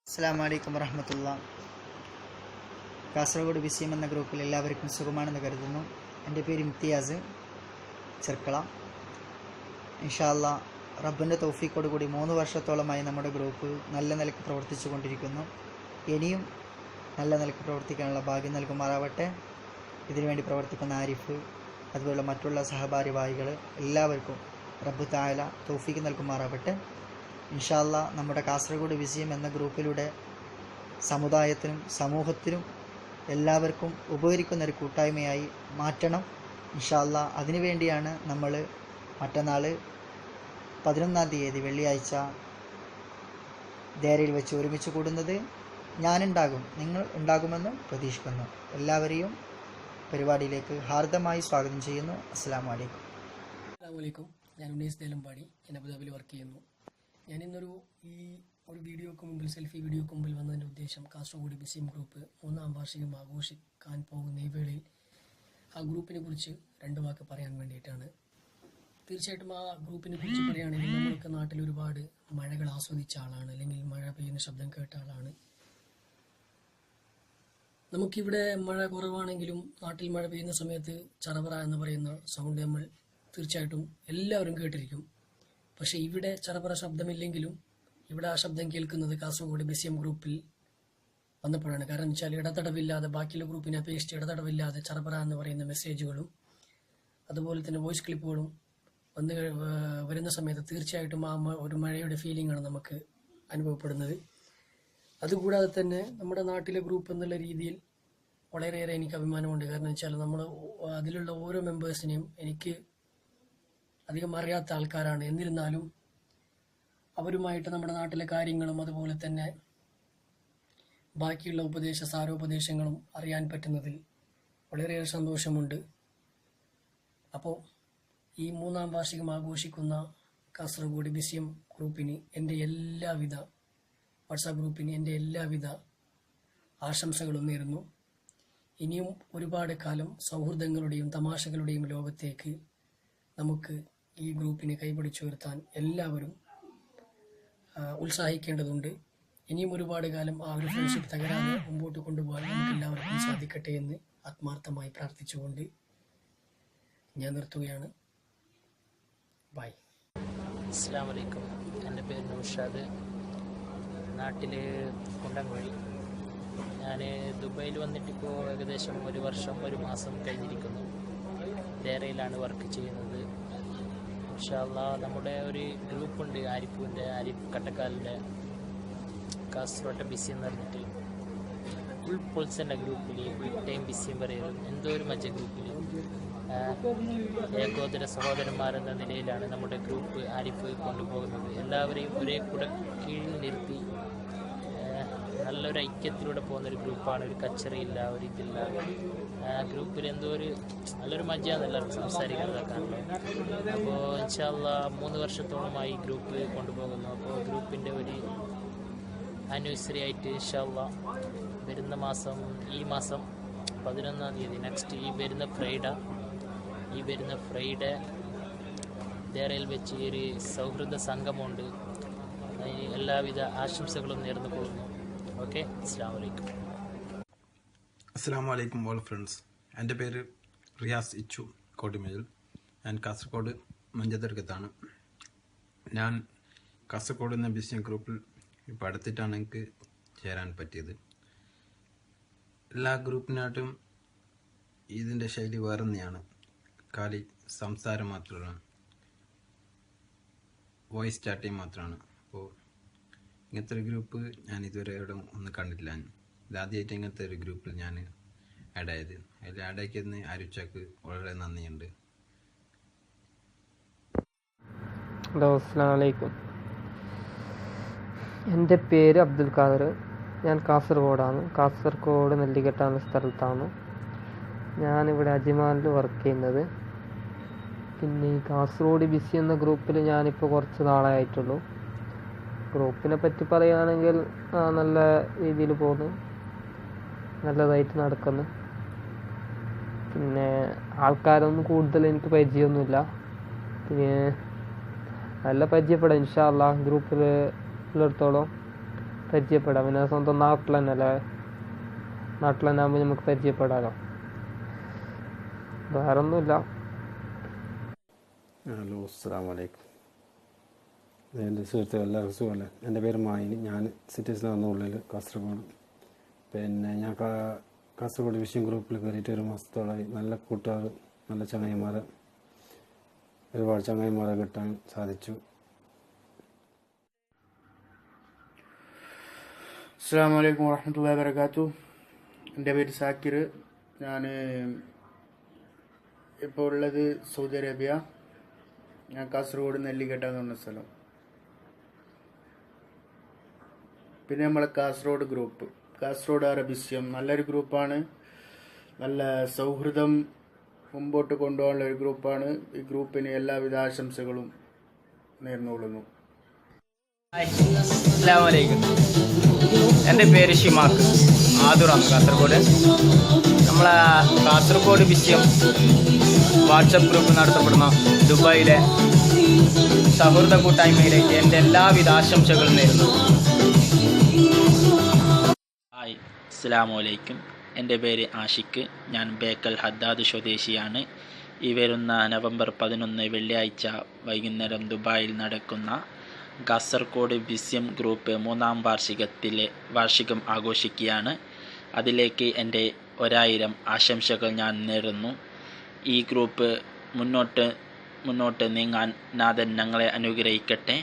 അസ്സലാമു അലൈക്കും വറഹ്മത്തുള്ളാ. കാസർഗോഡ് വിസിഎം എന്ന ഗ്രൂപ്പിൽ എല്ലാവർക്കും സുഖമാണെന്ന് കരുതുന്നു. എൻ്റെ പേര് ഇംതിയാസ് ചെർക്കള. ഇൻഷാ അല്ലാ റബ്ബിൻ്റെ തൗഫീഖോട് കൂടി 3 വർഷത്തോളമായി നമ്മുടെ ഗ്രൂപ്പ് നല്ല നിലയ്ക്ക് പ്രവർത്തിച്ചു കൊണ്ടിരിക്കുന്നു. ഇനിയും നല്ല നിലയ്ക്ക് പ്രവർത്തിക്കാനുള്ള ഭാഗ്യം നൽകുമാറാവട്ടെ. ഇതിനുവേണ്ടി പ്രവർത്തിക്കുന്ന ആരിഫ്, അതുപോലുള്ള മറ്റുള്ള സഹഭാരവാഹികൾ എല്ലാവർക്കും റബ്ബ് തആല തൗഫീഖ് നൽകുമാറാവട്ടെ. ഇൻഷാ അല്ലാ നമ്മുടെ കാസർഗോഡ് വിസിഎം എന്ന ഗ്രൂപ്പിലൂടെ സമുദായത്തിനും സമൂഹത്തിനും എല്ലാവർക്കും ഉപകരിക്കുന്നൊരു കൂട്ടായ്മയായി മാറ്റണം. ഇൻഷാ അല്ലാ അതിനുവേണ്ടിയാണ് നമ്മൾ മറ്റന്നാൾ 11-ാം തീയതി വെള്ളിയാഴ്ച ദേരയിൽ വെച്ച് ഒരുമിച്ച് കൂടുന്നത്. ഞാനുണ്ടാകും, നിങ്ങൾ ഉണ്ടാകുമെന്ന് പ്രതീക്ഷിക്കുന്നു. എല്ലാവരെയും പരിപാടിയിലേക്ക് ഹാർദമായി സ്വാഗതം ചെയ്യുന്നു. അസ്സലാമു അലൈക്കും. അസ്സലാമലൈക്കും. ഞാൻ ഉണ്ണീസ് ദേലമ്പാടി, ഞാൻ അബുദാബിയിൽ വർക്ക് ചെയ്യുന്നു. ഞാൻ ഇന്നൊരു വീഡിയോക്ക് മുമ്പിൽ, സെൽഫി വീഡിയോക്ക് മുമ്പിൽ വന്നതിൻ്റെ ഉദ്ദേശം കാസർഗോഡ് വിസിഎം ഗ്രൂപ്പ് 3-ാം വാർഷികം ആഘോഷിക്കാൻ പോകുന്ന ഈ വേളയിൽ ആ ഗ്രൂപ്പിനെ കുറിച്ച് 2 വാക്ക് പറയാൻ വേണ്ടിയിട്ടാണ്. തീർച്ചയായിട്ടും ആ ഗ്രൂപ്പിനെ കുറിച്ച് പറയുകയാണെങ്കിൽ നമ്മളൊക്കെ നാട്ടിൽ ഒരുപാട് മഴകൾ ആസ്വദിച്ച ആളാണ്, അല്ലെങ്കിൽ മഴ പെയ്യുന്ന ശബ്ദം കേട്ട ആളാണ്. നമുക്കിവിടെ മഴ കുറവാണെങ്കിലും നാട്ടിൽ മഴ പെയ്യുന്ന സമയത്ത് ചറവറ എന്ന് പറയുന്ന സൗണ്ട് നമ്മൾ തീർച്ചയായിട്ടും എല്ലാവരും കേട്ടിരിക്കും. പക്ഷേ ഇവിടെ ചറപറ ശബ്ദമില്ലെങ്കിലും ഇവിടെ ആ ശബ്ദം കേൾക്കുന്നത് കാസർഗോഡ് വിസിഎം ഗ്രൂപ്പിൽ വന്നപ്പോഴാണ്. കാരണം വെച്ചാൽ ഇടതടവില്ലാതെ, ബാക്കിയുള്ള ഗ്രൂപ്പിനെ അപേക്ഷിച്ച് ഇടതടവില്ലാതെ ചറപറ എന്ന് പറയുന്ന മെസ്സേജുകളും അതുപോലെ തന്നെ വോയിസ് ക്ലിപ്പുകളും വരുന്ന സമയത്ത് തീർച്ചയായിട്ടും ആ ഒരു മഴയുടെ ഫീലിംഗാണ് നമുക്ക് അനുഭവപ്പെടുന്നത്. അതുകൂടാതെ തന്നെ നമ്മുടെ നാട്ടിലെ ഗ്രൂപ്പ് എന്നുള്ള രീതിയിൽ വളരെയേറെ എനിക്ക് അഭിമാനമുണ്ട്. കാരണം വെച്ചാൽ നമ്മൾ അതിലുള്ള ഓരോ മെമ്പേഴ്സിനെയും എനിക്ക് അധികം അറിയാത്ത ആൾക്കാരാണ്. എന്നിരുന്നാലും അവരുമായിട്ട് നമ്മുടെ നാട്ടിലെ കാര്യങ്ങളും അതുപോലെ തന്നെ ബാക്കിയുള്ള സാരോപദേശങ്ങളും അറിയാൻ പറ്റുന്നതിൽ വളരെയേറെ സന്തോഷമുണ്ട്. അപ്പോൾ ഈ 3-ാം വാർഷികം ആഘോഷിക്കുന്ന കാസർഗോഡ് വിസിഎം ഗ്രൂപ്പിന് എൻ്റെ എല്ലാവിധ, വാട്സാപ്പ് ഗ്രൂപ്പിന് എൻ്റെ എല്ലാവിധ ആശംസകളും നേരുന്നു. ഇനിയും ഒരുപാട് കാലം സൗഹൃദങ്ങളുടെയും തമാശകളുടെയും ലോകത്തേക്ക് നമുക്ക് ഈ ഗ്രൂപ്പിനെ കൈപിടിച്ചുയർത്താൻ എല്ലാവരും ഉത്സാഹിക്കേണ്ടതുണ്ട്. ഇനിയും ഒരുപാട് കാലം ആ ഒരു ഫ്രണ്ട്ഷിപ്പ് തകരാതെ മുമ്പോട്ട് കൊണ്ടുപോകാൻ നമുക്ക് എല്ലാവർക്കും സാധിക്കട്ടെ എന്ന് ആത്മാർത്ഥമായി പ്രാർത്ഥിച്ചുകൊണ്ട് ഞാൻ നിർത്തുകയാണ്. ബൈ. അസ്സലാമു അലൈക്കും. എൻ്റെ പേര് നൗഷാദ്, നാട്ടിൽ കുണ്ടൻകുഴി. ഞാൻ ദുബൈയിൽ വന്നിട്ടിപ്പോൾ ഏകദേശം 1 വർഷം 1 മാസം കഴിഞ്ഞിരിക്കുന്നു. ദേരയിലാണ് വർക്ക് ചെയ്യുന്നത്. ഇൻഷാ അല്ലാ നമ്മുടെ ഒരു ഗ്രൂപ്പുണ്ട്, ആരിഫ് കട്ടക്കാലിൻ്റെ കാസർഗോഡ് ബിസി എന്ന് പറഞ്ഞിട്ട് ഫുൾ പൊൾസിൻ്റെ ഗ്രൂപ്പിൽ ഫുൾ ടൈം ബിസിയും പറയും. എന്തോ ഒരു മജ്ജ ഗ്രൂപ്പിൽ ഏകോദര സഹോദരന്മാരെന്ന നിലയിലാണ് നമ്മുടെ ഗ്രൂപ്പ് ആരിഫ് കൊണ്ടുപോകുന്നത്. എല്ലാവരെയും ഒരേ കൂടെ കീഴിൽ നിർത്തി നല്ലൊരു ഐക്യത്തിലൂടെ പോകുന്നൊരു ഗ്രൂപ്പാണ്. ഒരു കച്ചറയില്ല, ഒരു ഇതില്ല. ഗ്രൂപ്പിൽ എന്തോ ഒരു നല്ലൊരു മജ്ജയാണ് എല്ലാവർക്കും സംസാരിക്കുന്നതൊക്കെയാണല്ലോ. അപ്പോൾ ഇൻഷാ അല്ലാ 3 വർഷത്തോളമായി ഗ്രൂപ്പ് കൊണ്ടുപോകുന്നു. അപ്പോൾ ഗ്രൂപ്പിൻ്റെ ഒരു ആനിവേഴ്സറി ആയിട്ട് ഇൻഷാ അല്ലാ വരുന്ന മാസം, ഈ മാസം 11-ാം തീയതി, നെക്സ്റ്റ് ഈ വരുന്ന ഫ്രൈഡേ ദേരയിൽ വെച്ച് ഒരു സൗഹൃദ സംഗമമുണ്ട്. അതിന് എല്ലാവിധ ആശംസകളും നേർന്നു കൊള്ളുന്നു. ഓക്കെ, അസ്സലാമു അലൈക്കും. അസ്സലാമു അലൈക്കും ഓൾ ഫ്രണ്ട്സ്. എൻ്റെ പേര് റിയാസ് ഇച്ചു കോട്ടിമേൽ. ഞാൻ കാസർഗോഡ് മഞ്ചദർഗത്താണ്. ഞാൻ കാസർഗോഡ് എന്ന ബിസിനസ് ഗ്രൂപ്പിൽ ഇപ്പോൾ അടുത്തിട്ടാണ് എനിക്ക് ചേരാൻ പറ്റിയത്. എല്ലാ ഗ്രൂപ്പിനായിട്ടും ഇതിൻ്റെ ശൈലി വേറെ തന്നെയാണ്. കാലി സംസാരം മാത്രമാണ്, വോയിസ് ചാറ്റിങ് മാത്രമാണ്. അപ്പോൾ ഇങ്ങനത്തെ ഒരു ഗ്രൂപ്പ് ഞാൻ ഇതുവരെ എവിടെ ഒന്നും കണ്ടിട്ടില്ല. ഇതാദ്യമായിട്ട് ഇങ്ങനത്തെ ഒരു ഗ്രൂപ്പിൽ ഞാൻ ആഡായത്. അതിൽ ആഡാക്കിയതിന് ആരുച്ചാക്ക് വളരെ നന്ദിയുണ്ട്. ഹലോ, അസ്സലാമു അലൈക്കും. എൻ്റെ പേര് അബ്ദുൽ ഖാദർ. ഞാൻ കാസർഗോഡാണ്. കാസർഗോഡ് നെല്ലിക്കട്ട എന്ന സ്ഥലത്താണ് ഞാനിവിടെ അജ്മാനിൽ വർക്ക് ചെയ്യുന്നത്. പിന്നെ ഈ കാസർഗോഡ് ബിസി എന്ന ഗ്രൂപ്പിൽ ഞാനിപ്പോൾ കുറച്ച് നാളായിട്ടുള്ളൂ. ഗ്രൂപ്പിനെ പറ്റി പറയുകയാണെങ്കിൽ നല്ല രീതിയിൽ പോകുന്നു, നല്ലതായിട്ട് നടക്കുന്നു. പിന്നെ ആൾക്കാരൊന്നും കൂടുതൽ എനിക്ക് പരിചയമൊന്നുമില്ല. പിന്നെ നല്ല പരിചയപ്പെടാം ഇൻഷാ അല്ലാ ഗ്രൂപ്പിൽ ഉള്ളിടത്തോളം. പരിചയപ്പെടാം. പിന്നെ സ്വന്തം നാട്ടിൽ തന്നെയല്ലേ, നാട്ടിൽ തന്നെ ആകുമ്പോൾ നമുക്ക് പരിചയപ്പെടാമല്ലോ. വേറൊന്നുമില്ല. ഹലോ, അസ്സലാമു അലൈക്കും. എൻ്റെ സുഹൃത്തുക്കൾ എല്ലാവർക്കും സുഖമല്ലേ? എൻ്റെ പേര് മായിനി. ഞാൻ സിറ്റീസിലാണ് ഉള്ളിൽ, കാസർഗോഡ്. പിന്നെ ഞാൻ കാസർഗോഡ് വിഷയം ഗ്രൂപ്പിൽ കയറിയിട്ട് 1 മാസത്തോളമായി. നല്ല കൂട്ടുകാർ, നല്ല ചങ്ങായിമാരെ, ഒരുപാട് ചങ്ങായിമാരെ കിട്ടാൻ സാധിച്ചു. അസ്സലാമു അലൈക്കും വറഹ്മത്തുള്ളാഹി വബറകാതുഹു. എൻ്റെ പേര് സാക്കിർ. ഞാൻ ഇപ്പോൾ ഉള്ളത് സൗദി അറേബ്യ. ഞാൻ കാസർഗോഡ് നെല്ലിക്കട്ട എന്ന് പറഞ്ഞ സ്ഥലം. പിന്നെ നമ്മളെ കാസർഗോഡ് ഗ്രൂപ്പ്, കാസർഗോഡ് അറബിസ്യം, നല്ലൊരു ഗ്രൂപ്പാണ്. നല്ല സൗഹൃദം മുമ്പോട്ട് കൊണ്ടുപോകാനുള്ള ഒരു ഗ്രൂപ്പാണ്. ഈ ഗ്രൂപ്പിന് എല്ലാവിധ ആശംസകളും നേർന്നുകൊള്ളുന്നു. അസ്സലാമലൈക്കും. എൻ്റെ പേര് ഷിമാക്ക്, ആദുറാണ്, കാസർഗോഡ്. നമ്മളെ കാസർഗോഡ് വിഷയം വാട്സപ്പ് ഗ്രൂപ്പ് നടത്തപ്പെടുന്ന ദുബായിലെ സൗഹൃദ കൂട്ടായ്മയിലേക്ക് എൻ്റെ എല്ലാവിധ ആശംസകളും നേരുന്നു. ഹായ്, അസ്സലാമലൈക്കും. എൻ്റെ പേര് ആഷിഖ്. ഞാൻ ബേക്കൽ ഹദ്ദാദ് സ്വദേശിയാണ്. ഈ വരുന്ന നവംബർ 11 വെള്ളിയാഴ്ച വൈകുന്നേരം ദുബായിൽ നടക്കുന്ന കാസർഗോഡ് വിസ്യം ഗ്രൂപ്പ് 3ാം വാർഷികം ആഘോഷിക്കുകയാണ്. അതിലേക്ക് എൻ്റെ 1000 ആശംസകൾ ഞാൻ നേരുന്നു. ഈ ഗ്രൂപ്പ് മുന്നോട്ട് നീങ്ങാൻ നാഥൻ ഞങ്ങളെ അനുഗ്രഹിക്കട്ടെ.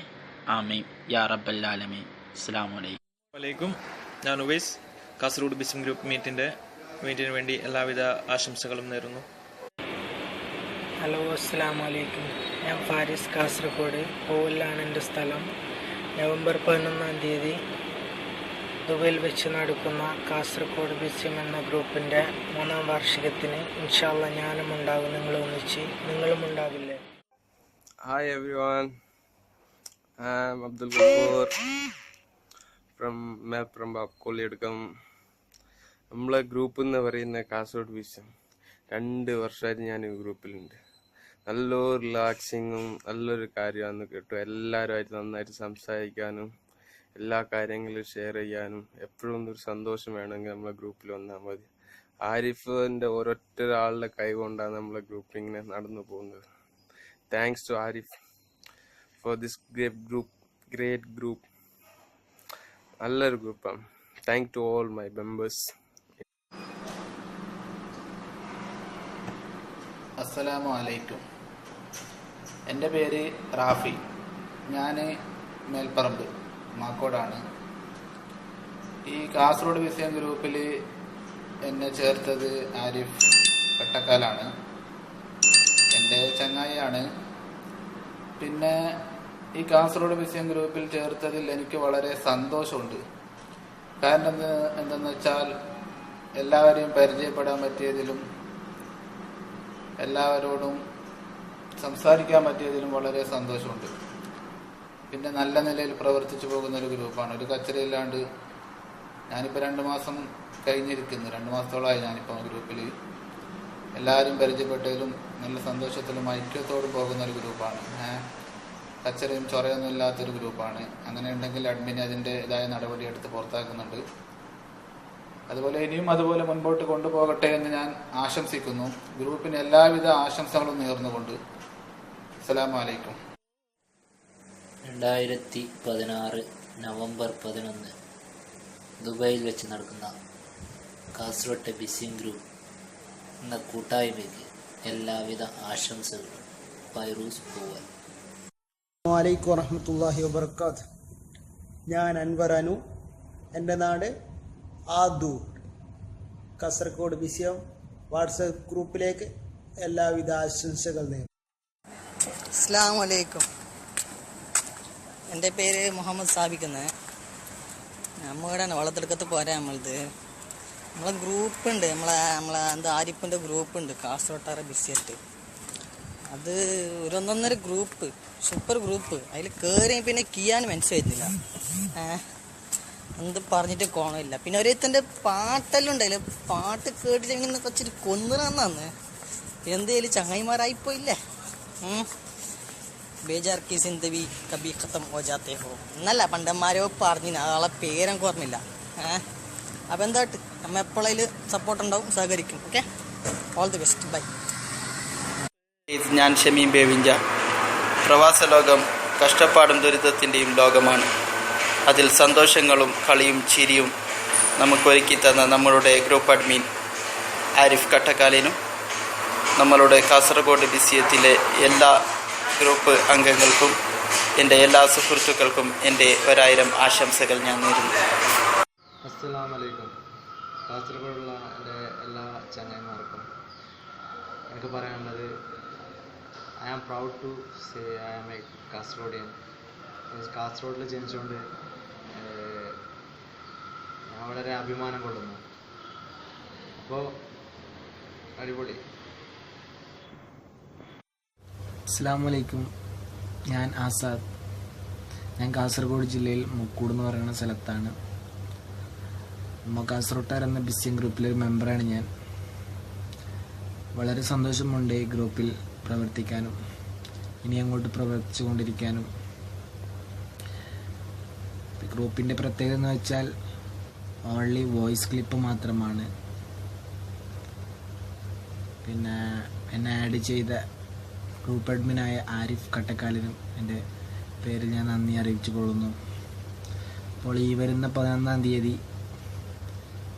ആമീൻ യാ റബ്ബൽ ആലമീൻ. അസ്സലാമു അലൈക്കും. ഞാൻ ഉവൈസ്, കാസർഗോഡ് ബിസ്യം ഗ്രൂപ്പ് മീറ്റിന് വേണ്ടി എല്ലാവിധ ആശംസകളും നേരുന്നു. ഹലോ, അസ്സലാമു അലൈക്കും. ഞാൻ ഫാരിസ്, കാസർഗോഡ്. പോവലാണ് എൻ്റെ സ്ഥലം. നവംബർ 11-ാം തീയതി ദുബൈയിൽ വെച്ച് നടക്കുന്ന കാസർഗോഡ് ബിസ്യം എന്ന ഗ്രൂപ്പിൻ്റെ 3ാം വാർഷികത്തിന് ഇൻഷാ അല്ലാഹ് ഞാനും ഉണ്ടാകും. നിങ്ങളും ഉണ്ടാവില്ലേ? Hi everyone, I'm Abdul Ghafoor from Koliyadkam. നമ്മളെ ഗ്രൂപ്പ് എന്ന് പറയുന്ന കാസർഗോഡ് വിഷൻ 2 വർഷമായിട്ട് ഞാൻ ഈ ഗ്രൂപ്പിലുണ്ട്. നല്ലൊരു റിലാക്സിങ്ങും നല്ലൊരു കാര്യമാണ് കേട്ടോ. എല്ലാവരുമായിട്ട് നന്നായിട്ട് സംസാരിക്കാനും എല്ലാ കാര്യങ്ങളും ഷെയർ ചെയ്യാനും എപ്പോഴും ഒരു സന്തോഷം വേണമെങ്കിൽ നമ്മളെ ഗ്രൂപ്പിൽ വന്നാൽ മതി. ആരിഫിൻ്റെ ഒരൊറ്റൊരാളുടെ കൈ കൊണ്ടാണ് നമ്മളെ ഗ്രൂപ്പ് ഇങ്ങനെ നടന്നു പോകുന്നത്. Thanks to Arif for this great group. നല്ലൊരു ഗ്രൂപ്പാണ്. Thank to all my members. അസ്സലാമു അലൈക്കും. എൻ്റെ പേര് റാഫി. ഞാൻ മേൽപ്പറമ്പ് മാക്കോടാണ്. ഈ കാസർഗോഡ് വിസ്യം ഗ്രൂപ്പിൽ എന്നെ ചേർത്തത് ആരിഫ് കട്ടക്കാലാണ്. എൻ്റെ ചങ്ങായിയാണ്. പിന്നെ ഈ കാസർഗോഡ് വിസ്യം ഗ്രൂപ്പിൽ ചേർത്തതിൽ എനിക്ക് വളരെ സന്തോഷമുണ്ട്. കാരണം എന്തെന്ന് വെച്ചാൽ എല്ലാവരെയും പരിചയപ്പെടാൻ പറ്റിയതിലും എല്ലാവരോടും സംസാരിക്കാൻ പറ്റിയതിലും വളരെ സന്തോഷമുണ്ട്. പിന്നെ നല്ല നിലയിൽ പ്രവർത്തിച്ചു പോകുന്ന ഒരു ഗ്രൂപ്പാണ്. ഒരു കച്ചറയില്ലാണ്ട് ഞാനിപ്പോൾ 2 മാസം കഴിഞ്ഞിരിക്കുന്നു. 2 മാസത്തോളമായി ഞാനിപ്പോൾ ഗ്രൂപ്പിൽ. എല്ലാവരും പരിചയപ്പെട്ടതിലും നല്ല സന്തോഷത്തിലും ഐക്യത്തോടും പോകുന്ന ഒരു ഗ്രൂപ്പാണ്. കച്ചറയും ചൊറയൊന്നും ഇല്ലാത്തൊരു ഗ്രൂപ്പാണ്. അങ്ങനെ ഉണ്ടെങ്കിൽ അഡ്മിൻ അതിൻ്റെതായ നടപടിയെടുത്ത് പുറത്താക്കുന്നുണ്ട്. അതുപോലെ ഇനിയും അതുപോലെ മുൻപോട്ട് കൊണ്ടുപോകട്ടെ എന്ന് ഞാൻ ആശംസിക്കുന്നു. ഗ്രൂപ്പിന് എല്ലാവിധ ആശംസകളും നേർന്നുകൊണ്ട് അസ്സലാമു അലൈക്കും. 2016 നവംബർ 11 ദുബായിൽ വെച്ച് നടക്കുന്ന കാസർഗോഡ് ബിസ്യം ഗ്രൂപ്പ് എന്ന കൂട്ടായ്മയ്ക്ക് എല്ലാവിധ ആശംസകളും. ഫൈറൂസ് പൂവൽ. അസ്സലാമു അലൈക്കും വറഹ്മത്തുള്ളാഹി വബറകാതുഹു. ഞാൻ അൻവർ അനു. എൻ്റെ നാട് ആദൂർ. കാസർഗോഡ് ബിസ്യം വാട്സപ്പ് ഗ്രൂപ്പിലേക്ക് എല്ലാവിധ ആശംസകൾ നേരും. അസ്സലാമു അലൈക്കും. എൻ്റെ പേര് മുഹമ്മദ് സാബിക്കുന്നത്. നമ്മളുടെ വളർത്തെടുക്കത്ത് പോരാ. നമ്മളെ ഗ്രൂപ്പുണ്ട്. നമ്മളെ ആരിഫിൻ്റെ ഗ്രൂപ്പുണ്ട് കാസർഗോഡ് ബിസിയായിട്ട്. അത് ഒന്നൊന്നര ഗ്രൂപ്പ്, സൂപ്പർ ഗ്രൂപ്പ്. അതിൽ കയറി പിന്നെ കിയാൻ മനസ്സിലായിട്ടില്ല. എന്ത് പറഞ്ഞിട്ട് കോണമില്ല. പിന്നെ ഒരേത്തൻ്റെ പാട്ടെല്ലാം ഉണ്ടായില്ല. പാട്ട് കേട്ടിട്ട് ഇങ്ങനെ കുറച്ചിട്ട് കൊന്നുതന്നെ. എന്തേലും ചങ്ങായിമാരായിപ്പോയില്ലേ. ബേജാർ കി സിന്ദഗി കബി ഖത്തം ഹോ ജാത്തെ ഹോ എന്നല്ല പണ്ടന്മാരോ പറഞ്ഞിന് ആളെ പേരൊക്കെ ഓർമ്മയില്ല. അപ്പോൾ എന്തായിട്ട് നമ്മൾ എപ്പോഴേലും സപ്പോർട്ട് ഉണ്ടാവും, സഹകരിക്കും. Okay, all the best, bye. ഞാൻ ഷമീം ബേവിഞ്ച. പ്രവാസ ലോകം കഷ്ടപ്പാടും ദുരിതത്തിൻ്റെയും ലോകമാണ്. അതിൽ സന്തോഷങ്ങളും കളിയും ചിരിയും നമുക്കൊരുക്കി തന്ന നമ്മളുടെ ഗ്രൂപ്പ് അഡ്മിൻ ആരിഫ് കട്ടക്കാലിനും നമ്മളുടെ കാസർഗോഡ് ബിസിയത്തിലെ എല്ലാ ഗ്രൂപ്പ് അംഗങ്ങൾക്കും എൻ്റെ എല്ലാ സുഹൃത്തുക്കൾക്കും എൻ്റെ 1000 ആശംസകൾ ഞാൻ നേരുന്നു. അസ്സലാമു അലൈക്കും. കാസർഗോഡുള്ള എൻ്റെ എല്ലാ ചങ്ങായിമാർക്കും എനിക്ക് പറയാനുള്ളത്, I am proud to say I am a Kasargodian. കാസർഗോഡിൽ ജനിച്ചുകൊണ്ട് ഞാൻ വളരെ അഭിമാനം കൊള്ളുന്നു. അപ്പോൾ അടിപൊളി. അസ്സലാമു അലൈക്കും. ഞാൻ ആസാദ്. ഞാൻ കാസർഗോഡ് ജില്ലയിൽ മുക്കൂട് എന്ന് പറയുന്ന സ്ഥലത്താണ്. കാസർഗോട്ടാർ എന്ന ബിസിയം ഗ്രൂപ്പിലെ ഒരു മെമ്പറാണ് ഞാൻ. വളരെ സന്തോഷമുണ്ട് ഈ ഗ്രൂപ്പിൽ പ്രവർത്തിക്കാനും ഇനി അങ്ങോട്ട് പ്രവർത്തിച്ചു കൊണ്ടിരിക്കാനും. ഗ്രൂപ്പിൻ്റെ പ്രത്യേകത എന്ന് വെച്ചാൽ ഓൺലി വോയിസ് ക്ലിപ്പ് മാത്രമാണ്. പിന്നെ എന്നെ ആഡ് ചെയ്ത ഗ്രൂപ്പ് അഡ്മിനായ ആരിഫ് കട്ടക്കാലിനും എൻ്റെ പേരിൽ ഞാൻ നന്ദി അറിയിച്ചു കൊള്ളുന്നു. അപ്പോൾ ഈ വരുന്ന 11-ാം തീയതി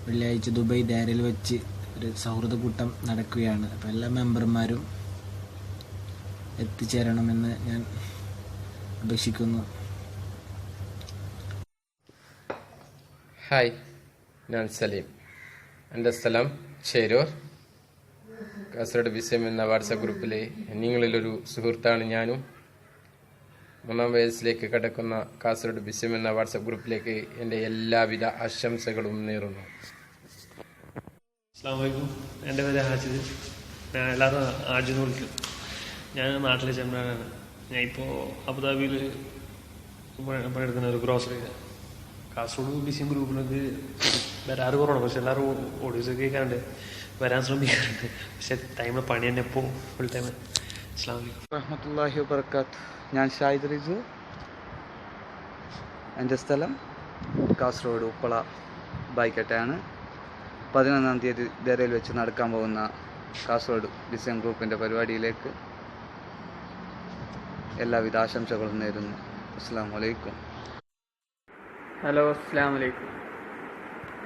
വെള്ളിയാഴ്ച ദുബായ് ദാരയിൽ വെച്ച് ഒരു സൗഹൃദ കൂട്ടം നടക്കുകയാണ്. അപ്പോൾ എല്ലാ മെമ്പർമാരും എത്തിച്ചേരണമെന്ന് ഞാൻ അപേക്ഷിക്കുന്നു. ഹായ്, ഞാൻ സലീം. എൻ്റെ സ്ഥലം ചേരൂർ. കാസർഗോഡ് ബിസിയം എന്ന വാട്സപ്പ് ഗ്രൂപ്പിലെ നിങ്ങളിലൊരു സുഹൃത്താണ് ഞാനും. 3-ാം വയസ്സിലേക്ക് കടക്കുന്ന കാസർഗോഡ് ബിസിയം എന്ന വാട്സപ്പ് ഗ്രൂപ്പിലേക്ക് എൻ്റെ എല്ലാവിധ ആശംസകളും നേരുന്നു. അസ്സലാമു അലൈക്കും. എൻ്റെ പേര് ഹാജിദ്. ഞാൻ എല്ലാവരും ആജിന്ന് വിളിക്കും. ഞാൻ നാട്ടിലെ ചെമ്പ്രാനാണ്. ഞാൻ ഇപ്പോൾ അബുദാബിയിൽ പണിയെടുക്കുന്ന ഒരു ഗ്രോസറി. കാസർഗോഡ് ബിസിയം ഗ്രൂപ്പിലേക്ക് വരാറ് കുറവാണ്, പക്ഷെ എല്ലാവരും ഓഡിയോസ് കേൾക്കാറുണ്ട്, വരാൻ ശ്രമിക്കാറുണ്ട്. പക്ഷെ ടൈമിൽ പണി തന്നെ ഇപ്പോൾ ഫുൾ ടൈം. അസ്സലാമു അലൈക്കും റഹ്മത്തുള്ളാഹി വബറകാത്ത്. ഞാൻ ഷാഹിദ് റിസു. എൻ്റെ സ്ഥലം കാസർഗോഡ് ഉപ്പള ബൈക്കട്ടയാണ്. 11-ാം തീയതി ദരയിൽ വെച്ച് നടക്കാൻ പോകുന്ന കാസർഗോഡ് ബിസിയം ഗ്രൂപ്പിൻ്റെ പരിപാടിയിലേക്ക് എല്ലാവിധ ആശംസകളും നേരുന്നു. അസ്സലാമു അലൈക്കും. ഹലോ, അസ്സലാമു അലൈക്കും.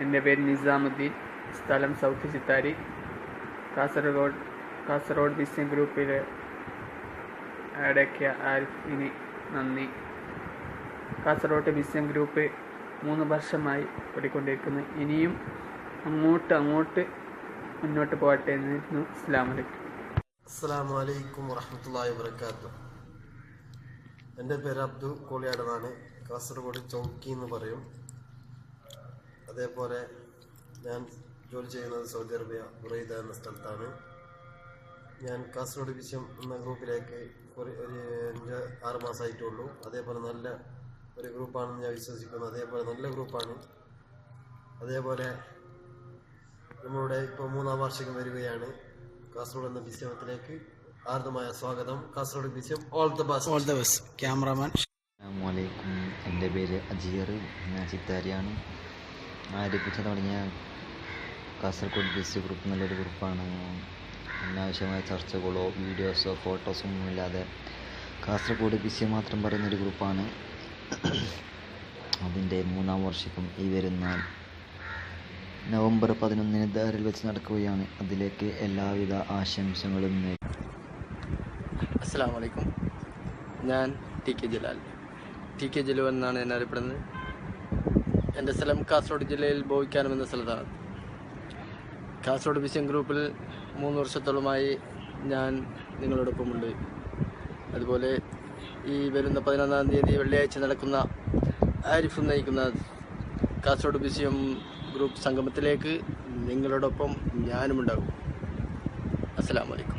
എൻ്റെ പേര് നിസാമുദ്ദീൻ. സ്ഥലം സൗത്ത് ചിത്താരി. കാസർഗോഡ് ബിസിയം ഗ്രൂപ്പിൽ ആഡാക്കിയ ആരിഫിന് നന്ദി. കാസർഗോഡ് ബിസിയം ഗ്രൂപ്പ് 3 വർഷമായി ഓടിക്കൊണ്ടിരിക്കുന്നു. ഇനിയും അങ്ങോട്ട് മുന്നോട്ട് പോകട്ടെ എന്ന്. അസ്സലാമു അലൈക്കും. അസ്സലാമു അലൈക്കും വറഹ്മത്തുള്ളാഹി വബറകാതുഹു. എൻ്റെ പേര് അബ്ദു കോളിയാടനാണ്. കാസർഗോഡ് ചൗക്കി എന്ന് പറയും. അതേപോലെ ഞാൻ ജോലി ചെയ്യുന്നത് സൗദി അറേബ്യ ബുറൈദ എന്ന സ്ഥലത്താണ്. ഞാൻ കാസർഗോഡ് ബിസിയം എന്ന ഗ്രൂപ്പിലേക്ക് ഒരു 6 മാസമായിട്ടുള്ളൂ. അതേപോലെ നല്ല ഒരു ഗ്രൂപ്പാണെന്ന് ഞാൻ വിശ്വസിക്കുന്നു. അതേപോലെ നല്ല ഗ്രൂപ്പാണ്. അതേപോലെ നമ്മളുടെ ഇപ്പോൾ 3-ാം വാർഷികം വരികയാണ്. കാസർഗോഡ് എന്ന ബിസിയത്തിലേക്ക് ആർദ്രമായ സ്വാഗതം. കാസർഗോഡ് ബിസിയം ഓൾ ദ ബെസ്റ്റ്. ക്യാമറാമാൻ. അസ്സലാമു അലൈക്കും. എൻ്റെ പേര് അജിയർ. ഞാൻ ചിത്താരിയാണ്. ആരംഭിച്ച തുടങ്ങിയ കാസർഗോഡ് ബിസിയം ഗ്രൂപ്പ് നല്ലൊരു ഗ്രൂപ്പാണ്. അനാവശ്യമായ ചർച്ചകളോ വീഡിയോസോ ഫോട്ടോസോ ഒന്നുമില്ലാതെ കാസർഗോഡ് ബിസിയം മാത്രം പറയുന്നൊരു ഗ്രൂപ്പാണ്. അതിൻ്റെ 3-ാം വാർഷികം ഈ വരുന്ന നവംബർ 11-ന് ദാരിൽ വെച്ച് നടക്കുകയാണ്. അതിലേക്ക് എല്ലാവിധ ആശംസകളും നേരുന്നു. അസ്സലാമു അലൈക്കും. ഞാൻ ടി കെ ജലാൽ എന്നാണ് എന്നെ അറിയപ്പെടുന്നത്. എൻ്റെ സ്ഥലം കാസർഗോഡ് ജില്ലയിൽ ബോയിക്കാനം എന്ന സ്ഥലത്താണ്. കാസർഗോഡ് ബിസിയം ഗ്രൂപ്പിൽ 3 വർഷത്തോളമായി ഞാൻ നിങ്ങളോടൊപ്പമുണ്ട്. അതുപോലെ ഈ വരുന്ന 11-ാം തീയതി വെള്ളിയാഴ്ച നടക്കുന്ന ആരിഫ് നയിക്കുന്ന കാസർഗോഡ് ബിസിയം ഗ്രൂപ്പ് സംഗമത്തിലേക്ക് നിങ്ങളോടൊപ്പം ഞാനുമുണ്ടാകും. അസ്സലാമു അലൈക്കും.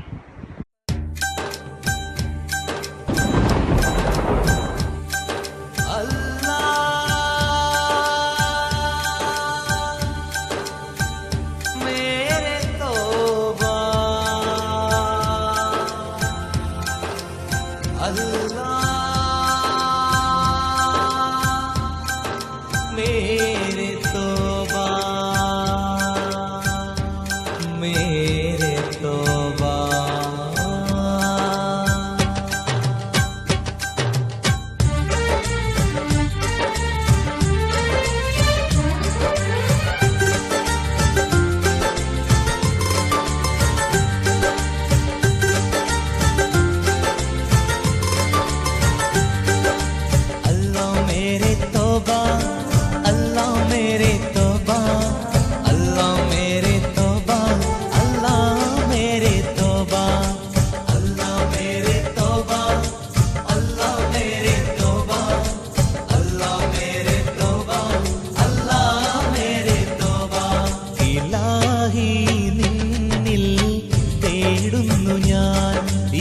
Allah मेरे तौबा मेरे तौबा। अल्लाह मेरे तौबा अल्लाह मेरे तौबा अल्लाह मेरे तौबा अल्लाह मेरे तौबा अल्लाह मेरे तौबा अल्लाह मेरे तौबा अल्लाह मेरे तौबा अल्लाह मेरे तौबा। ഇലാഹി നിന്നിൽ തേടുന്നു ഞാൻ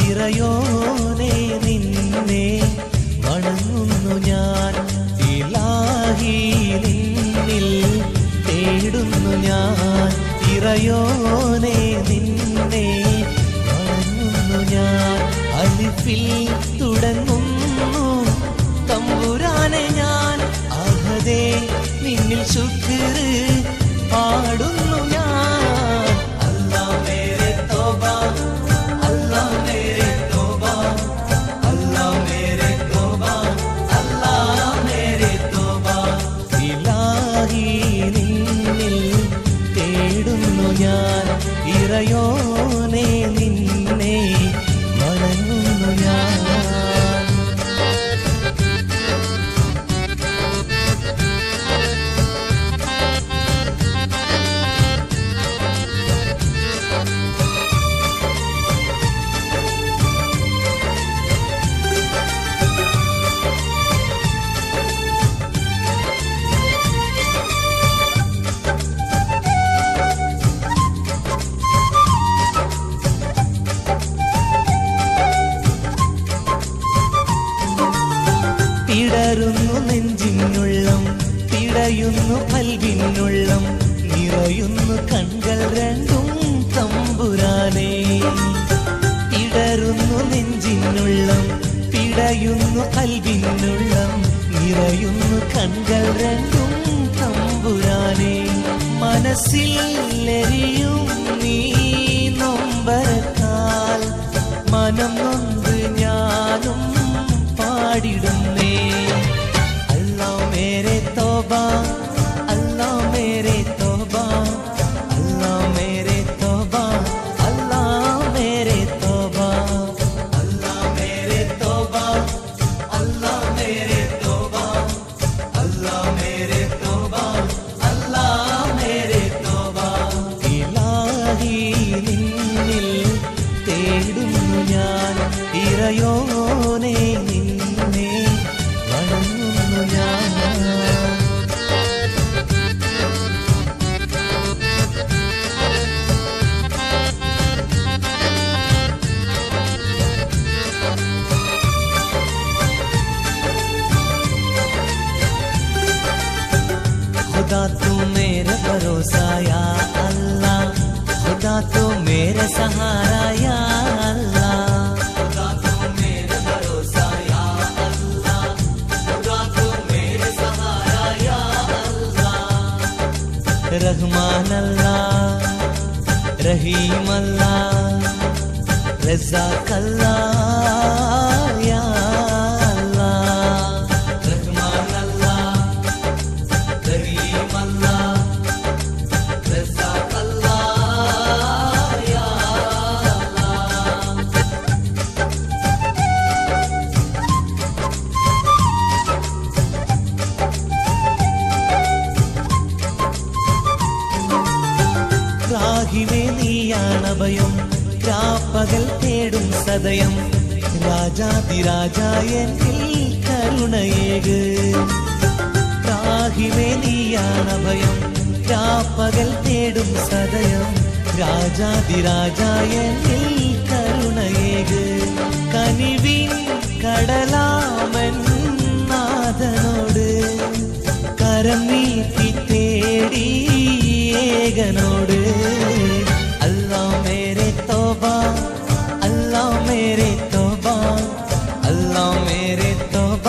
ഇറയോനെ നിന്നെ വണങ്ങുന്നു ഞാൻ ഇലാഹി നിന്നിൽ തേടുന്നു ഞാൻ ഇറയോനെ നിന്നെ വണങ്ങുന്നു ഞാൻ അലിഫിൽ തുടങ്ങുന്നു തമ്പുരാനെ ഞാൻ അഹദേ നിന്നിൽ ശുക്ർ പാടുന്നു ഞാൻ അല്ലാഹ് മേരെ തൗബ അല്ലാഹ് മേരെ തൗബ അല്ലാഹ് മേരെ തൗബ അല്ലാഹ് മേരെ തൗബ। ഇലാഹി നിന്നിൽ തേടുന്നു ഞാൻ ഇറയോനെ നിന്നെ വണങ്ങുന്നു ഞാൻ। പിടരുന്നു നെഞ്ചിനുള്ളം പിടയുന്നു കൽവിനുള്ളം നിറയുന്നു കൺകൾ രണ്ടും തമ്പുരാനേ പിടരുന്നു നെഞ്ചിനുള്ളം പിടയുന്നു കൽവിനുള്ളം നിറയുന്നു കൺകൾ രണ്ടും തമ്പുരാനേ മനസ്സിൽ എരിയും നീ നൊമ്പരത്താൽ മനം നൊന്ത് ഞാനും പാടിടുന്നേ അല്ലാഹ് മേരെ തൗബ അല്ലാഹ് മേരെ തൗബ അല്ലാഹ് മേരെ തൗബ അല്ലാഹ് മേരെ തൗബ അല്ലാഹ് മേരെ തൗബ അല്ലാഹ് മേരെ തൗബ അല്ലാഹ് മേരെ തൗബ അല്ലാഹ് മേരെ തൗബ। ഇലാഹി നിന്നിൽ തേടുന്നു ഞാൻ ഇറയോനെ നിന്നെ വണങ്ങുന്നു ഞാൻ। खुदा तू मेरा भरोसा या अल्लाह खुदा तू मेरा सहारा या अल्लाह खुदा तू मेरा भरोसा या अल्लाह खुदा तू मेरा सहारा या अल्लाह। रहमान अल्लाह रहीम अल्लाह रज़ाक अल्लाह या अल्लाह। रहमान अल्लाह रहीम अल्लाह रज़ाक अल्लाह या अल्लाह। രാഹിമേ നീയാണഭയം രാപ്പകൽ തേടും സദയം രാജാതിരാജായനിൽ കരുണയേക് രാഹിമേ നീയാണഭയം രാപ്പകൽ തേടും സദയം രാജാതിരാജായനിൽ കരുണയേക് കനിവിൻ കടലാമൻ നാഥനോട് കരം നീട്ടി തേടി ഏകനോട് അല്ലാഹ് മേരെ തൗബ അല്ലാഹ് മേരെ തൗബ അല്ലാഹ് മേരെ തൗബ